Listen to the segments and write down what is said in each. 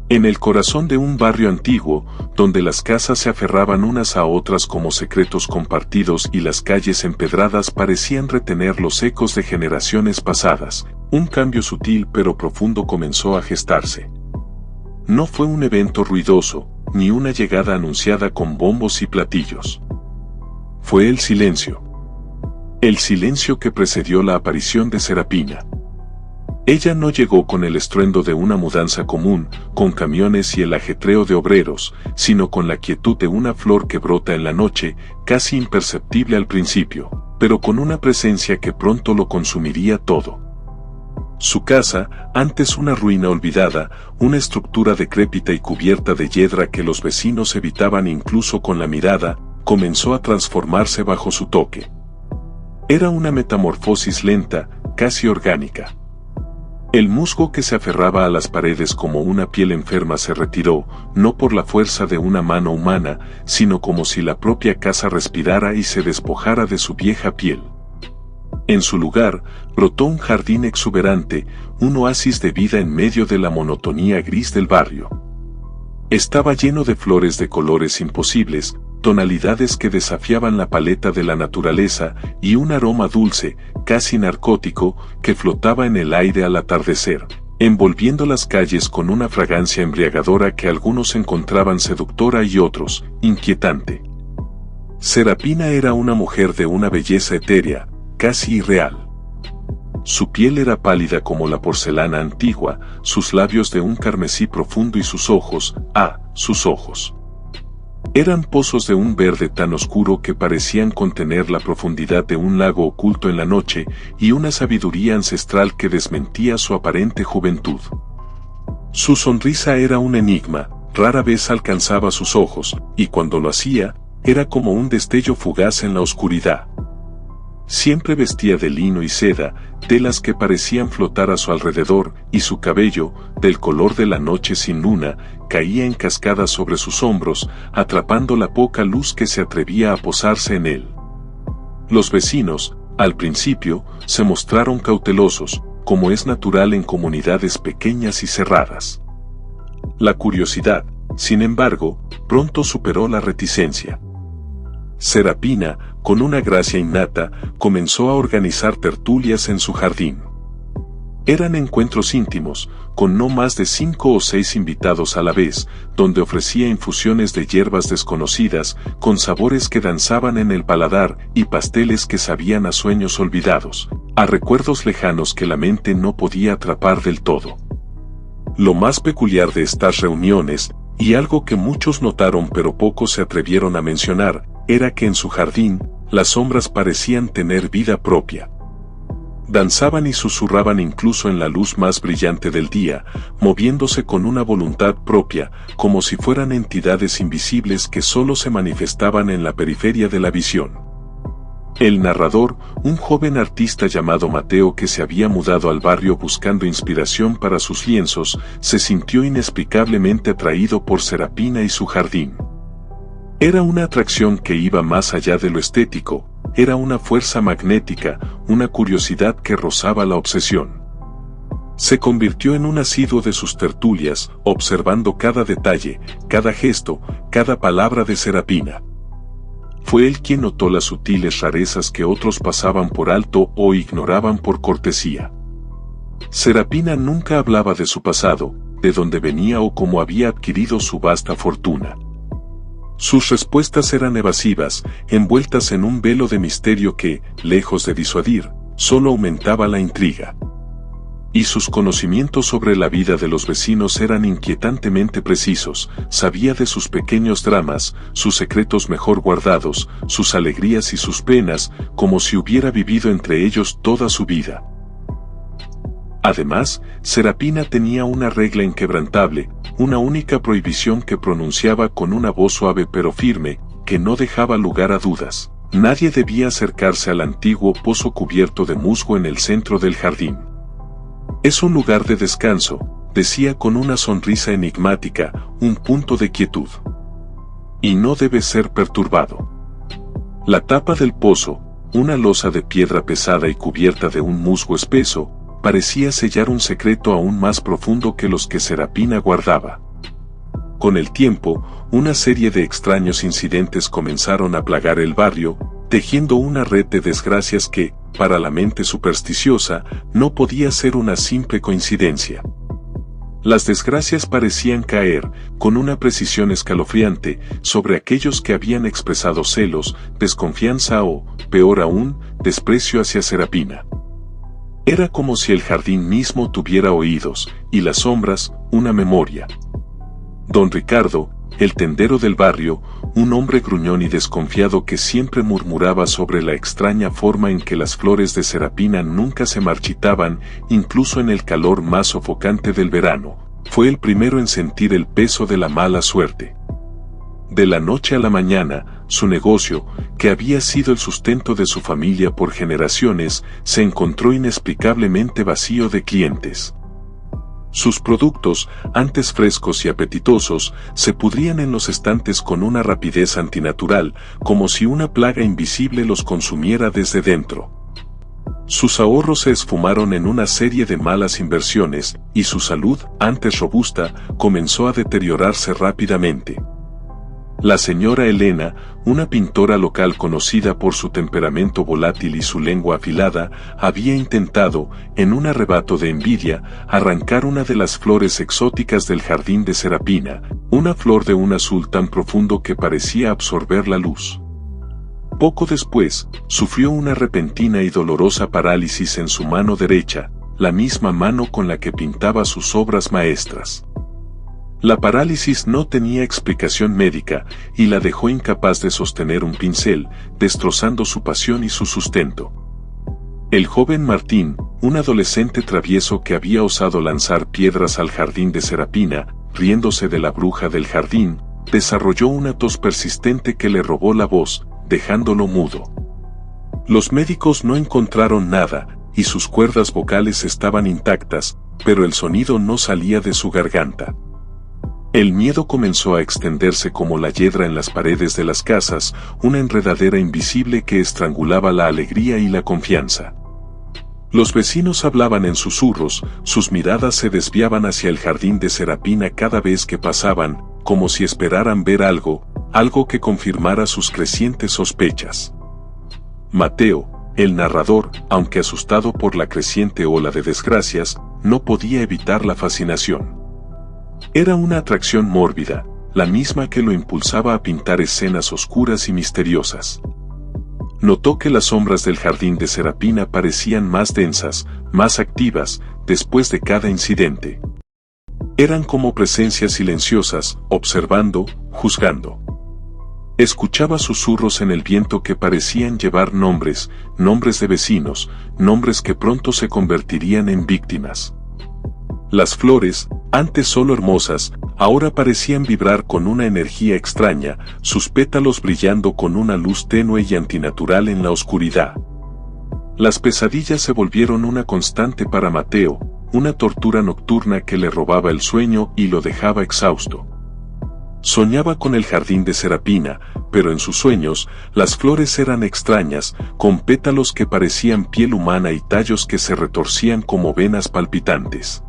En el corazón de un barrio antiguo, donde las casas se aferraban unas a otras como secretos compartidos y las calles empedradas parecían retener los ecos de generaciones pasadas, un cambio sutil pero profundo comenzó a gestarse. No fue un evento ruidoso, ni una llegada anunciada con bombos y platillos. Fue el silencio. El silencio que precedió la aparición de Serapina. Ella no llegó con el estruendo de una mudanza común, con camiones y el ajetreo de obreros, sino con la quietud de una flor que brota en la noche, casi imperceptible al principio, pero con una presencia que pronto lo consumiría todo. Su casa, antes una ruina olvidada, una estructura decrépita y cubierta de hiedra que los vecinos evitaban incluso con la mirada, comenzó a transformarse bajo su toque. Era una metamorfosis lenta, casi orgánica. El musgo que se aferraba a las paredes como una piel enferma se retiró, no por la fuerza de una mano humana, sino como si la propia casa respirara y se despojara de su vieja piel. En su lugar, brotó un jardín exuberante, un oasis de vida en medio de la monotonía gris del barrio. Estaba lleno de flores de colores imposibles, tonalidades que desafiaban la paleta de la naturaleza, y un aroma dulce, casi narcótico, que flotaba en el aire al atardecer, envolviendo las calles con una fragancia embriagadora que algunos encontraban seductora y otros, inquietante. Serapina era una mujer de una belleza etérea, casi irreal. Su piel era pálida como la porcelana antigua, sus labios de un carmesí profundo y sus ojos, sus ojos. Eran pozos de un verde tan oscuro que parecían contener la profundidad de un lago oculto en la noche y una sabiduría ancestral que desmentía su aparente juventud. Su sonrisa era un enigma, rara vez alcanzaba sus ojos, y cuando lo hacía, era como un destello fugaz en la oscuridad. Siempre vestía de lino y seda, telas que parecían flotar a su alrededor, y su cabello, del color de la noche sin luna, caía en cascadas sobre sus hombros, atrapando la poca luz que se atrevía a posarse en él. Los vecinos, al principio, se mostraron cautelosos, como es natural en comunidades pequeñas y cerradas. La curiosidad, sin embargo, pronto superó la reticencia. Serapina, con una gracia innata, comenzó a organizar tertulias en su jardín. Eran encuentros íntimos, con no más de 5 o 6 invitados a la vez, donde ofrecía infusiones de hierbas desconocidas, con sabores que danzaban en el paladar y pasteles que sabían a sueños olvidados, a recuerdos lejanos que la mente no podía atrapar del todo. Lo más peculiar de estas reuniones, y algo que muchos notaron pero pocos se atrevieron a mencionar, era que en su jardín, las sombras parecían tener vida propia. Danzaban y susurraban incluso en la luz más brillante del día, moviéndose con una voluntad propia, como si fueran entidades invisibles que solo se manifestaban en la periferia de la visión. El narrador, un joven artista llamado Mateo que se había mudado al barrio buscando inspiración para sus lienzos, se sintió inexplicablemente atraído por Serapina y su jardín. Era una atracción que iba más allá de lo estético, era una fuerza magnética, una curiosidad que rozaba la obsesión. Se convirtió en un asiduo de sus tertulias, observando cada detalle, cada gesto, cada palabra de Serapina. Fue él quien notó las sutiles rarezas que otros pasaban por alto o ignoraban por cortesía. Serapina nunca hablaba de su pasado, de dónde venía o cómo había adquirido su vasta fortuna. Sus respuestas eran evasivas, envueltas en un velo de misterio que, lejos de disuadir, solo aumentaba la intriga. Y sus conocimientos sobre la vida de los vecinos eran inquietantemente precisos, sabía de sus pequeños dramas, sus secretos mejor guardados, sus alegrías y sus penas, como si hubiera vivido entre ellos toda su vida. Además, Serapina tenía una regla inquebrantable, una única prohibición que pronunciaba con una voz suave pero firme, que no dejaba lugar a dudas. Nadie debía acercarse al antiguo pozo cubierto de musgo en el centro del jardín. Es un lugar de descanso, decía con una sonrisa enigmática, un punto de quietud. Y no debe ser perturbado. La tapa del pozo, una losa de piedra pesada y cubierta de un musgo espeso, parecía sellar un secreto aún más profundo que los que Serapina guardaba. Con el tiempo, una serie de extraños incidentes comenzaron a plagar el barrio, tejiendo una red de desgracias que, para la mente supersticiosa, no podía ser una simple coincidencia. Las desgracias parecían caer, con una precisión escalofriante, sobre aquellos que habían expresado celos, desconfianza o, peor aún, desprecio hacia Serapina. Era como si el jardín mismo tuviera oídos, y las sombras, una memoria. Don Ricardo, el tendero del barrio, un hombre gruñón y desconfiado que siempre murmuraba sobre la extraña forma en que las flores de Serapina nunca se marchitaban, incluso en el calor más sofocante del verano, fue el primero en sentir el peso de la mala suerte. De la noche a la mañana, su negocio, que había sido el sustento de su familia por generaciones, se encontró inexplicablemente vacío de clientes. Sus productos, antes frescos y apetitosos, se pudrían en los estantes con una rapidez antinatural, como si una plaga invisible los consumiera desde dentro. Sus ahorros se esfumaron en una serie de malas inversiones, y su salud, antes robusta, comenzó a deteriorarse rápidamente. La señora Elena, una pintora local conocida por su temperamento volátil y su lengua afilada, había intentado, en un arrebato de envidia, arrancar una de las flores exóticas del jardín de Serapina, una flor de un azul tan profundo que parecía absorber la luz. Poco después, sufrió una repentina y dolorosa parálisis en su mano derecha, la misma mano con la que pintaba sus obras maestras. La parálisis no tenía explicación médica, y la dejó incapaz de sostener un pincel, destrozando su pasión y su sustento. El joven Martín, un adolescente travieso que había osado lanzar piedras al jardín de Serapina, riéndose de la bruja del jardín, desarrolló una tos persistente que le robó la voz, dejándolo mudo. Los médicos no encontraron nada, y sus cuerdas vocales estaban intactas, pero el sonido no salía de su garganta. El miedo comenzó a extenderse como la hiedra en las paredes de las casas, una enredadera invisible que estrangulaba la alegría y la confianza. Los vecinos hablaban en susurros, sus miradas se desviaban hacia el jardín de Serapina cada vez que pasaban, como si esperaran ver algo que confirmara sus crecientes sospechas. Mateo, el narrador, aunque asustado por la creciente ola de desgracias, no podía evitar la fascinación. Era una atracción mórbida, la misma que lo impulsaba a pintar escenas oscuras y misteriosas. Notó que las sombras del jardín de Serapina parecían más densas, más activas, después de cada incidente. Eran como presencias silenciosas, observando, juzgando. Escuchaba susurros en el viento que parecían llevar nombres de vecinos, nombres que pronto se convertirían en víctimas. Las flores, antes solo hermosas, ahora parecían vibrar con una energía extraña, sus pétalos brillando con una luz tenue y antinatural en la oscuridad. Las pesadillas se volvieron una constante para Mateo, una tortura nocturna que le robaba el sueño y lo dejaba exhausto. Soñaba con el jardín de Serapina, pero en sus sueños, las flores eran extrañas, con pétalos que parecían piel humana y tallos que se retorcían como venas palpitantes.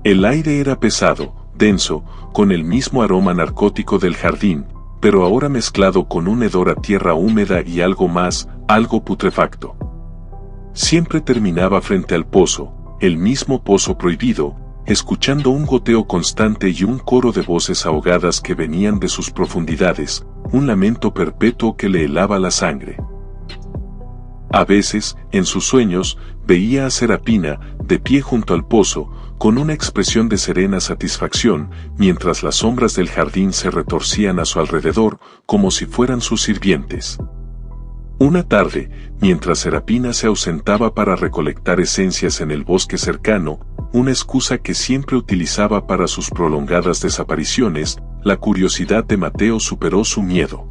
El aire era pesado, denso, con el mismo aroma narcótico del jardín, pero ahora mezclado con un hedor a tierra húmeda y algo más, algo putrefacto. Siempre terminaba frente al pozo, el mismo pozo prohibido, escuchando un goteo constante y un coro de voces ahogadas que venían de sus profundidades, un lamento perpetuo que le helaba la sangre. A veces, en sus sueños, veía a Serapina, de pie junto al pozo, con una expresión de serena satisfacción, mientras las sombras del jardín se retorcían a su alrededor, como si fueran sus sirvientes. Una tarde, mientras Serapina se ausentaba para recolectar esencias en el bosque cercano, una excusa que siempre utilizaba para sus prolongadas desapariciones, la curiosidad de Mateo superó su miedo.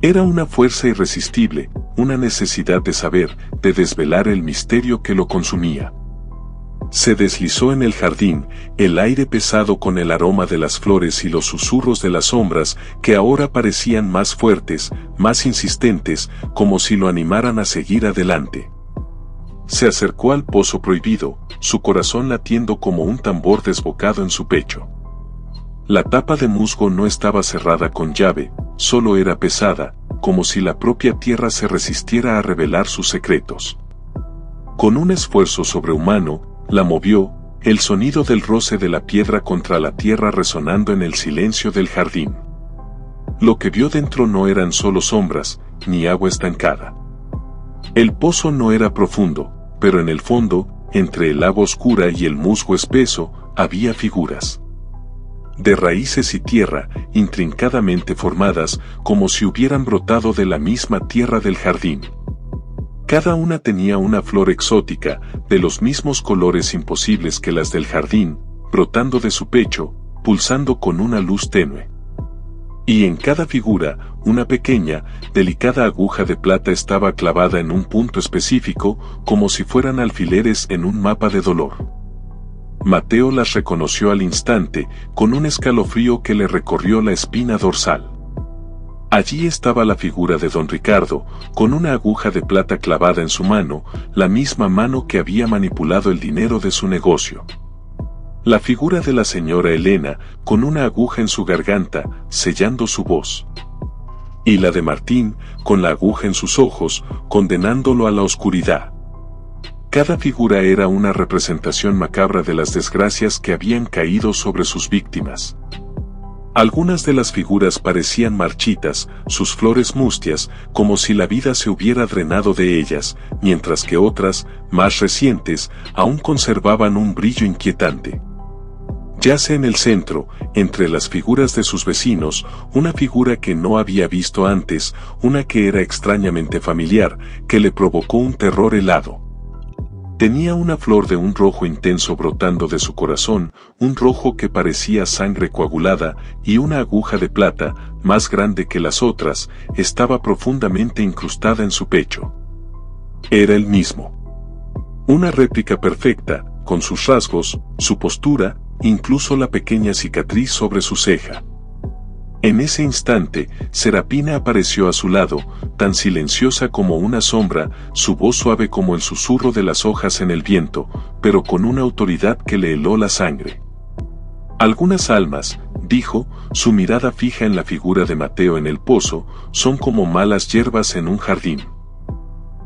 Era una fuerza irresistible, una necesidad de saber, de desvelar el misterio que lo consumía. Se deslizó en el jardín, el aire pesado con el aroma de las flores y los susurros de las sombras, que ahora parecían más fuertes, más insistentes, como si lo animaran a seguir adelante. Se acercó al pozo prohibido, su corazón latiendo como un tambor desbocado en su pecho. La tapa de musgo no estaba cerrada con llave, solo era pesada, como si la propia tierra se resistiera a revelar sus secretos. Con un esfuerzo sobrehumano, la movió, el sonido del roce de la piedra contra la tierra resonando en el silencio del jardín. Lo que vio dentro no eran solo sombras, ni agua estancada. El pozo no era profundo, pero en el fondo, entre el agua oscura y el musgo espeso, había figuras. De raíces y tierra, intrincadamente formadas, como si hubieran brotado de la misma tierra del jardín. Cada una tenía una flor exótica, de los mismos colores imposibles que las del jardín, brotando de su pecho, pulsando con una luz tenue. Y en cada figura, una pequeña, delicada aguja de plata estaba clavada en un punto específico, como si fueran alfileres en un mapa de dolor. Mateo las reconoció al instante, con un escalofrío que le recorrió la espina dorsal. Allí estaba la figura de don Ricardo, con una aguja de plata clavada en su mano, la misma mano que había manipulado el dinero de su negocio. La figura de la señora Elena, con una aguja en su garganta, sellando su voz. Y la de Martín, con la aguja en sus ojos, condenándolo a la oscuridad. Cada figura era una representación macabra de las desgracias que habían caído sobre sus víctimas. Algunas de las figuras parecían marchitas, sus flores mustias, como si la vida se hubiera drenado de ellas, mientras que otras, más recientes, aún conservaban un brillo inquietante. Yace en el centro, entre las figuras de sus vecinos, una figura que no había visto antes, una que era extrañamente familiar, que le provocó un terror helado. Tenía una flor de un rojo intenso brotando de su corazón, un rojo que parecía sangre coagulada, y una aguja de plata, más grande que las otras, estaba profundamente incrustada en su pecho. Era el mismo. Una réplica perfecta, con sus rasgos, su postura, incluso la pequeña cicatriz sobre su ceja. En ese instante, Serapina apareció a su lado, tan silenciosa como una sombra, su voz suave como el susurro de las hojas en el viento, pero con una autoridad que le heló la sangre. Algunas almas, dijo, su mirada fija en la figura de Mateo en el pozo, son como malas hierbas en un jardín.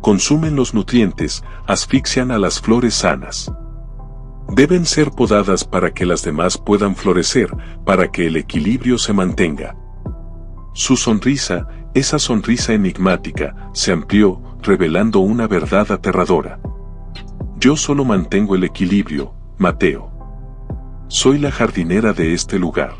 Consumen los nutrientes, asfixian a las flores sanas. Deben ser podadas para que las demás puedan florecer, para que el equilibrio se mantenga. Su sonrisa, esa sonrisa enigmática, se amplió, revelando una verdad aterradora. Yo solo mantengo el equilibrio, Mateo. Soy la jardinera de este lugar.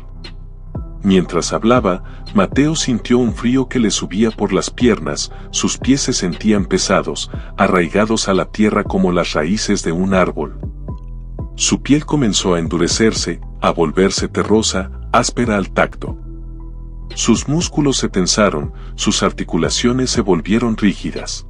Mientras hablaba, Mateo sintió un frío que le subía por las piernas, sus pies se sentían pesados, arraigados a la tierra como las raíces de un árbol. Su piel comenzó a endurecerse, a volverse terrosa, áspera al tacto. Sus músculos se tensaron, sus articulaciones se volvieron rígidas.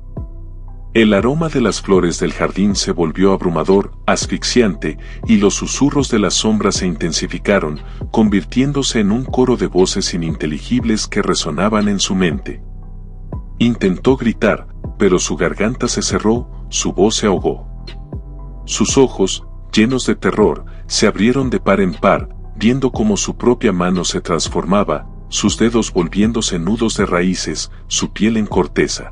El aroma de las flores del jardín se volvió abrumador, asfixiante, y los susurros de las sombras se intensificaron, convirtiéndose en un coro de voces ininteligibles que resonaban en su mente. Intentó gritar, pero su garganta se cerró, su voz se ahogó. Sus ojos, llenos de terror, se abrieron de par en par, viendo cómo su propia mano se transformaba, sus dedos volviéndose nudos de raíces, su piel en corteza.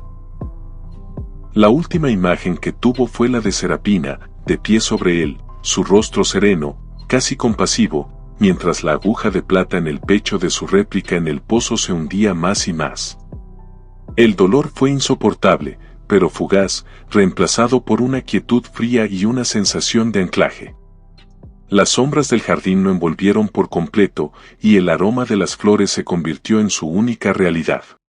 La última imagen que tuvo fue la de Serapina, de pie sobre él, su rostro sereno, casi compasivo, mientras la aguja de plata en el pecho de su réplica en el pozo se hundía más y más. El dolor fue insoportable, pero fugaz, reemplazado por una quietud fría y una sensación de anclaje. Las sombras del jardín lo envolvieron por completo, y el aroma de las flores se convirtió en su única realidad.